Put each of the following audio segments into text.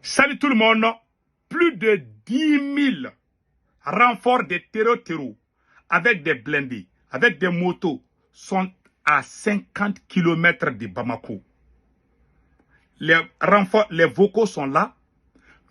Salut tout le monde. Plus de 10 000 renforts de terreau avec des blindés, avec des motos, sont à 50 km de Bamako. Les renforts, les vocaux sont là.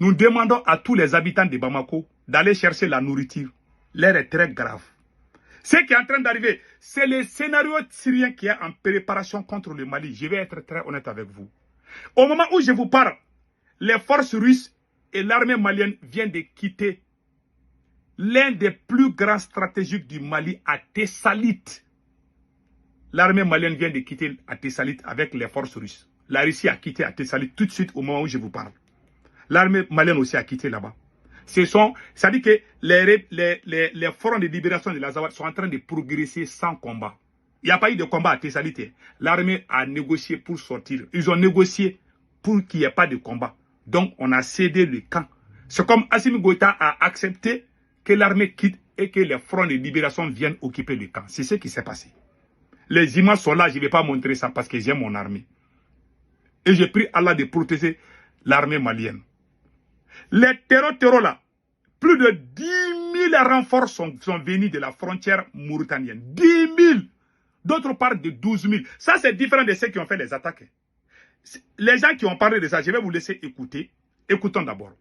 Nous demandons à tous les habitants de Bamako d'aller chercher la nourriture. L'air est très grave. Ce qui est en train d'arriver, c'est le scénario syrien qui est en préparation contre le Mali. Je vais être très honnête avec vous. Au moment où je vous parle, les forces russes et l'armée malienne viennent de quitter l'un des plus grands stratégiques du Mali à Tessalit. L'armée malienne vient de quitter à Tessalit avec les forces russes. La Russie a quitté à Tessalit tout de suite au moment où je vous parle. L'armée malienne aussi a quitté là-bas. Ça dit que les fronts de libération de l'Azawad sont en train de progresser sans combat. Il n'y a pas eu de combat à Tessalit. L'armée a négocié pour sortir. Ils ont négocié pour qu'il n'y ait pas de combat. Donc, on a cédé le camp. C'est comme Assimi Goïta a accepté que l'armée quitte et que les fronts de libération viennent occuper le camp. C'est ce qui s'est passé. Les images sont là, je ne vais pas montrer ça parce que j'aime mon armée. Et je prie Allah de protéger l'armée malienne. Les terreaux là, plus de 10 000 renforts sont venus de la frontière mauritanienne. 10 000. D'autres parlent de 12 000. Ça, c'est différent de ceux qui ont fait les attaques. Les gens qui ont parlé de ça, je vais vous laisser écouter. Écoutons d'abord.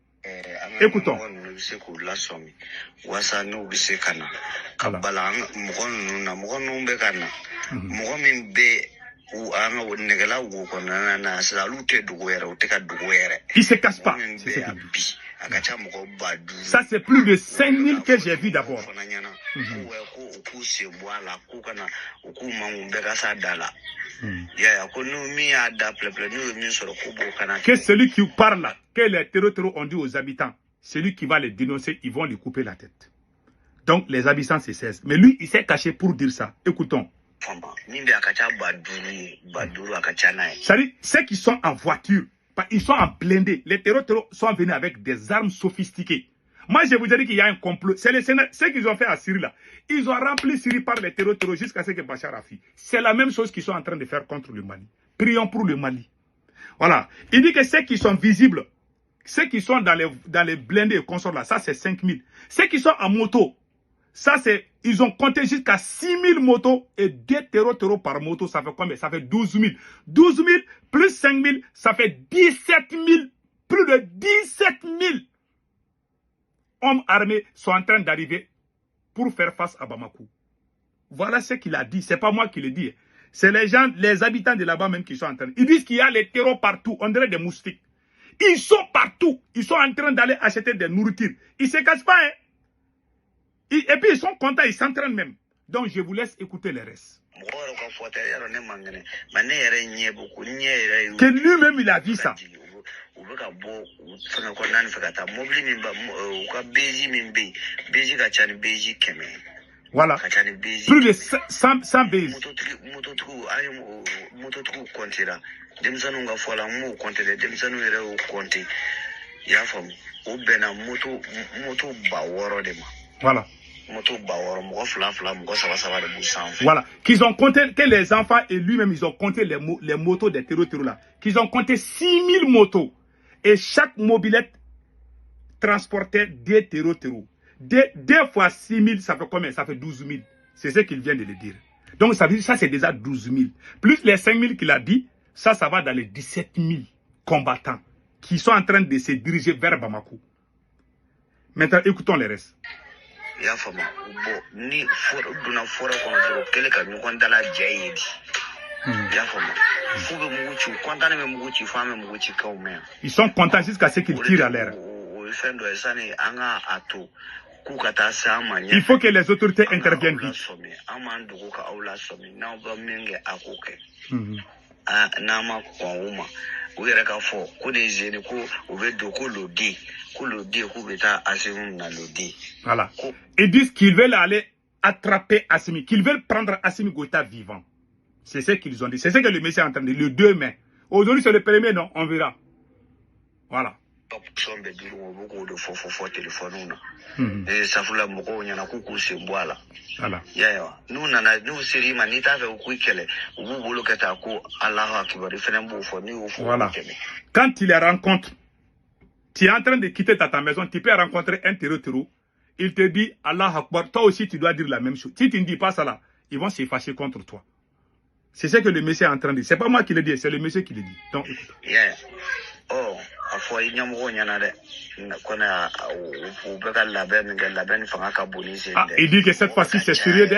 Écoutons. Il ne se casse pas. Ça, c'est plus de 5 000 que j'ai vu d'abord. Que celui qui parle là, que les terreaux ont dit aux habitants, celui qui va les dénoncer, ils vont lui couper la tête. Donc les habitants se cessent. Mais lui, il s'est caché pour dire ça. Écoutons. C'est-à-dire, ceux qui sont en voiture, ils sont en blindé. Les terreaux sont venus avec des armes sophistiquées. Moi, je vous ai dit qu'il y a un complot. C'est ce qu'ils ont fait à Syrie là. Ils ont rempli Syrie par les terreaux jusqu'à ce que Bachar a fui. C'est la même chose qu'ils sont en train de faire contre le Mali. Prions pour le Mali. Voilà. Il dit que ceux qui sont visibles, ceux qui sont dans les blindés et consorts là, ça c'est 5 000. Ceux qui sont en moto, ça c'est, ils ont compté jusqu'à 6 000 motos et 2 terreaux par moto, ça fait combien? Ça fait 12 000. 12 000 plus 5 000, ça fait 17 000. Plus de 17 000 hommes armés sont en train d'arriver pour faire face à Bamako. Voilà ce qu'il a dit. C'est pas moi qui le dis. C'est les gens, les habitants de là-bas même qui sont en train. Ils disent qu'il y a les terreaux partout. On dirait des moustiques. Ils sont partout. Ils sont en train d'aller acheter des nourritures. Ils ne se cachent pas. Hein? Et puis ils sont contents. Ils s'entraînent même. Donc je vous laisse écouter les restes. Que lui-même il a dit ça. Voilà. Plus de 100 bases. Voilà. Voilà. Qu'ils ont compté, que les enfants et lui-même, ils ont compté les motos des terreaux là. Qu'ils ont compté 6 000 motos. Et chaque mobilette transportait des terreaux. 2 fois 6 000, ça fait combien? Ça fait 12 000. C'est ce qu'il vient de le dire. Donc ça veut dire ça c'est déjà 12 000. Plus les 5 000 qu'il a dit, ça va dans les 17 000 combattants qui sont en train de se diriger vers Bamako. Maintenant, écoutons les restes. Ils sont contents jusqu'à ce qu'ils tirent à l'air. Il faut que les autorités interviennent vite. Voilà. Ils disent qu'ils veulent aller attraper Assimi, qu'ils veulent prendre Assimi Goïta vivant. C'est ce qu'ils ont dit. C'est ce que le monsieur est en train de dire. Le 2 mai. Aujourd'hui, c'est le 1er, non? On verra. Voilà. Voilà. Quand il les rencontre, Tu es en train de quitter ta maison, tu peux rencontrer un terreau. Il te dit Allah Akbar, toi aussi tu dois dire la même chose. Si tu ne dis pas ça là, ils vont se fâcher contre toi. C'est ce que le monsieur est en train de dire. C'est pas moi qui le dis, c'est le monsieur qui le dit. Donc écoute. Yeah. Oh, il dit que cette fois-ci c'est sérieux.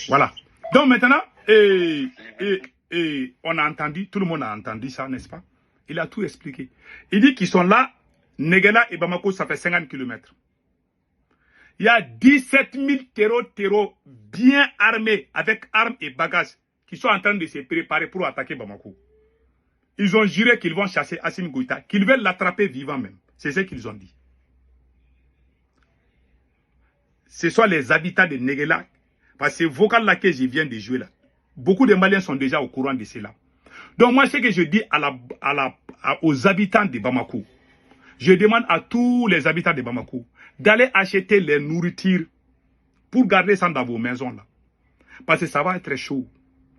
Voilà. Donc maintenant, on a entendu, tout le monde a entendu ça, n'est-ce pas? Il a tout expliqué. Il dit qu'ils sont là, Néguéla et Bamako, ça fait 50 km. Il y a 17 000 terreaux bien armés, avec armes et bagages, qui sont en train de se préparer pour attaquer Bamako. Ils ont juré qu'ils vont chasser Assimi Goïta, qu'ils veulent l'attraper vivant même. C'est ce qu'ils ont dit. Ce sont les habitants de Néguéla. Parce que ce vocal-là que je viens de jouer là, beaucoup de Maliens sont déjà au courant de cela. Donc moi, ce que je dis aux habitants de Bamako, je demande à tous les habitants de Bamako d'aller acheter les nourritures pour garder ça dans vos maisons là. Parce que ça va être chaud.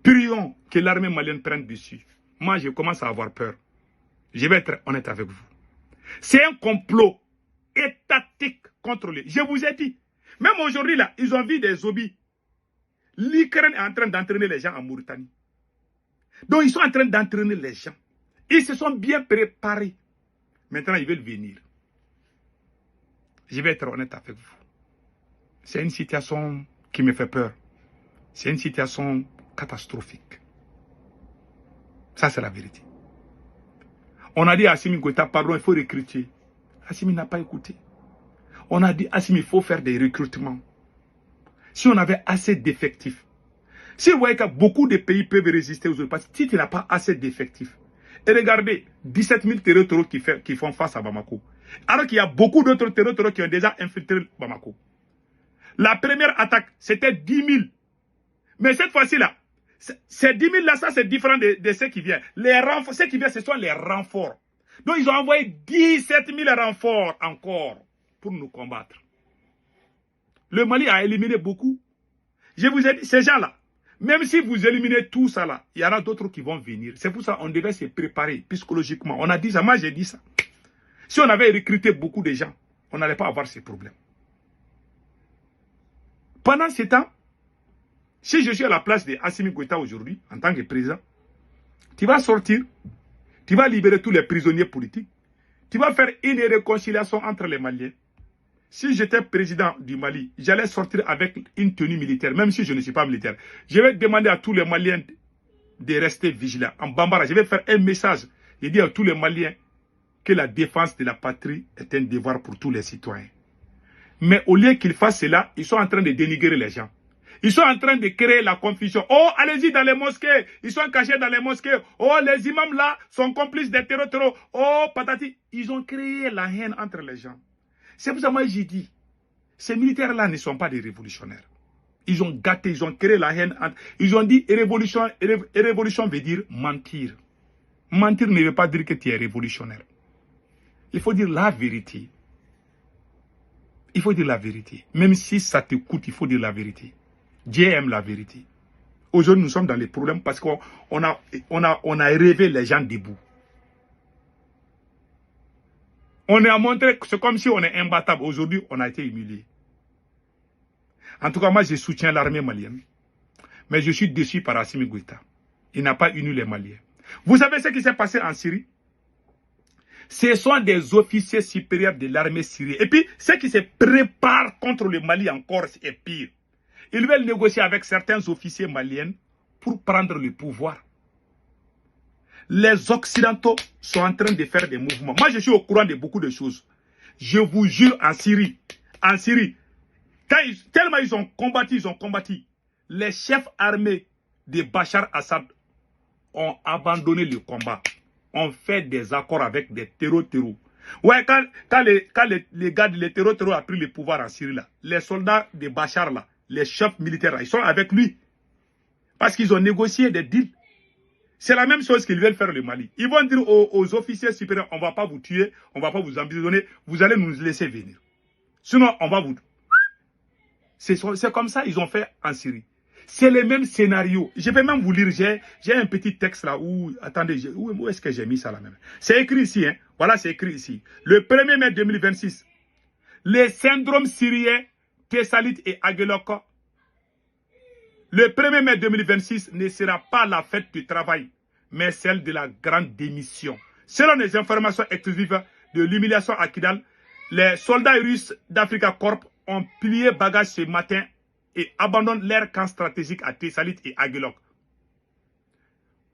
Prions que l'armée malienne prenne dessus. Moi, je commence à avoir peur. Je vais être honnête avec vous. C'est un complot étatique contre les... Je vous ai dit. Même aujourd'hui là, ils ont vu des zombies. L'Ukraine est en train d'entraîner les gens en Mauritanie. Donc ils sont en train d'entraîner les gens. Ils se sont bien préparés. Maintenant ils veulent venir. Je vais être honnête avec vous. C'est une situation qui me fait peur. C'est une situation catastrophique. Ça c'est la vérité. On a dit à Assimi Goïta, pardon, il faut recruter. Assimi n'a pas écouté. On a dit, Assimi, il faut faire des recrutements. Si on avait assez d'effectifs, si vous voyez que beaucoup de pays peuvent résister aux autres, parce que si tu n'as pas assez d'effectifs, et regardez, 17 000 terreaux qui font face à Bamako, alors qu'il y a beaucoup d'autres terreaux qui ont déjà infiltré Bamako. La première attaque, c'était 10 000. Mais cette fois-ci-là, ces 10 000 là, ça c'est différent de ceux qui viennent. Les renforts, ceux qui viennent, ce sont les renforts. Donc ils ont envoyé 17 000 renforts encore pour nous combattre. Le Mali a éliminé beaucoup. Je vous ai dit, ces gens-là, même si vous éliminez tout ça là, il y en a d'autres qui vont venir. C'est pour ça qu'on devait se préparer psychologiquement. On a dit ça, moi j'ai dit ça. Si on avait recruté beaucoup de gens, on n'allait pas avoir ces problèmes. Pendant ce temps, si je suis à la place de Assimi Goïta aujourd'hui, en tant que président, tu vas sortir, tu vas libérer tous les prisonniers politiques, tu vas faire une réconciliation entre les Maliens. Si j'étais président du Mali, j'allais sortir avec une tenue militaire, même si je ne suis pas militaire. Je vais demander à tous les Maliens de rester vigilants. En Bambara, je vais faire un message. Je dis à tous les Maliens que la défense de la patrie est un devoir pour tous les citoyens. Mais au lieu qu'ils fassent cela, ils sont en train de dénigrer les gens. Ils sont en train de créer la confusion. Oh, allez-y dans les mosquées. Ils sont cachés dans les mosquées. Oh, les imams là sont complices des terreaux. Oh, patati. Ils ont créé la haine entre les gens. C'est pour ça que moi j'ai dit, ces militaires-là ne sont pas des révolutionnaires. Ils ont gâté, ils ont créé la haine. Ils ont dit révolution veut dire mentir. Mentir ne veut pas dire que tu es révolutionnaire. Il faut dire la vérité. Il faut dire la vérité. Même si ça te coûte, il faut dire la vérité. Dieu aime la vérité. Aujourd'hui, nous sommes dans les problèmes parce qu'on a rêvé les gens debout. On a montré que c'est comme si on est imbattable. Aujourd'hui, on a été humilié. En tout cas, moi, je soutiens l'armée malienne. Mais je suis déçu par Assimi Goïta. Il n'a pas uni les Maliens. Vous savez ce qui s'est passé en Syrie? Ce sont des officiers supérieurs de l'armée syrienne. Et puis, ceux qui se préparent contre le Mali encore est pire. Ils veulent négocier avec certains officiers maliens pour prendre le pouvoir. Les Occidentaux sont en train de faire des mouvements. Moi, je suis au courant de beaucoup de choses. Je vous jure, en Syrie, tellement ils ont combattu, les chefs armés de Bachar Assad ont abandonné le combat. On fait des accords avec des terreaux. Ouais, quand les gars de terreaux ont pris le pouvoir en Syrie, là, les soldats de Bachar, là, les chefs militaires, là, ils sont avec lui. Parce qu'ils ont négocié des deals. C'est la même chose qu'ils veulent faire le Mali. Ils vont dire aux officiers supérieurs, on ne va pas vous tuer, on ne va pas vous emprisonner, vous allez nous laisser venir. Sinon, on va vous... C'est comme ça ils ont fait en Syrie. C'est le même scénario. Je vais même vous lire. J'ai un petit texte là où... Attendez, où est-ce que j'ai mis ça là même? C'est écrit ici. Hein? Voilà, c'est écrit ici. Le 1er mai 2026, les syndromes syriens, Thessalite et Aguelok, le 1er mai 2026 ne sera pas la fête du travail, mais celle de la grande démission. Selon les informations exclusives de l'humiliation à Kidal, les soldats russes d'Africa Corp ont plié bagages ce matin et abandonnent leur camp stratégique à Thessalite et Aguelok.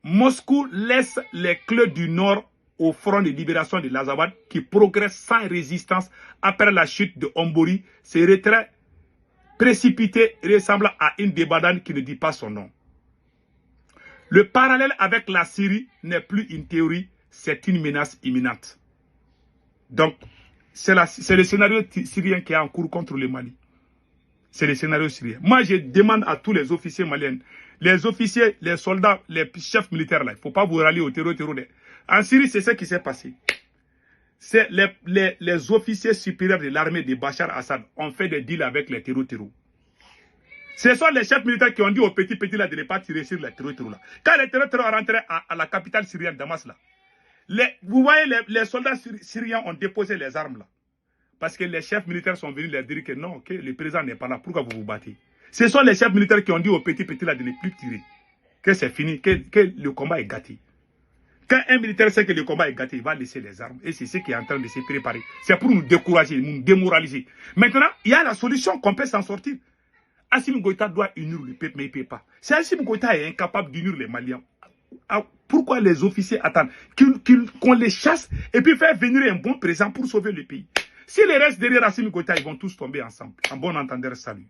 Moscou laisse les clés du Nord au front de libération de l'Azawad qui progresse sans résistance après la chute de Ombori. Ces retraits précipités ressemblent à une débandade qui ne dit pas son nom. Le parallèle avec la Syrie n'est plus une théorie, c'est une menace imminente. Donc, c'est le scénario syrien qui est en cours contre le Mali. C'est le scénario syrien. Moi, je demande à tous les officiers maliens, les officiers, les soldats, les chefs militaires, là, il ne faut pas vous rallier au terreau. En Syrie, c'est ce qui s'est passé. C'est les officiers supérieurs de l'armée de Bachar Assad ont fait des deals avec les terreaux. Ce sont les chefs militaires qui ont dit aux petits là de ne pas tirer sur les terreaux là. Quand les terreaux sont rentrés à la capitale syrienne, Damas là, vous voyez, les soldats syriens ont déposé les armes là. Parce que les chefs militaires sont venus leur dire que non, que le président n'est pas là. Pourquoi vous vous battez? Ce sont les chefs militaires qui ont dit aux petits là de ne plus tirer. Que c'est fini, que le combat est gâté. Quand un militaire sait que le combat est gâté, il va laisser les armes. Et c'est ce qui est en train de se préparer. C'est pour nous décourager, nous démoraliser. Maintenant, il y a la solution qu'on peut s'en sortir. Assimi Goïta doit unir le peuple, mais il ne peut pas. Si Assimi Goïta est incapable d'unir les Maliens, pourquoi les officiers attendent qu'on les chasse et puis faire venir un bon président pour sauver le pays? Si les restes derrière Assimi Goïta, ils vont tous tomber ensemble. En bon entendeur, salut.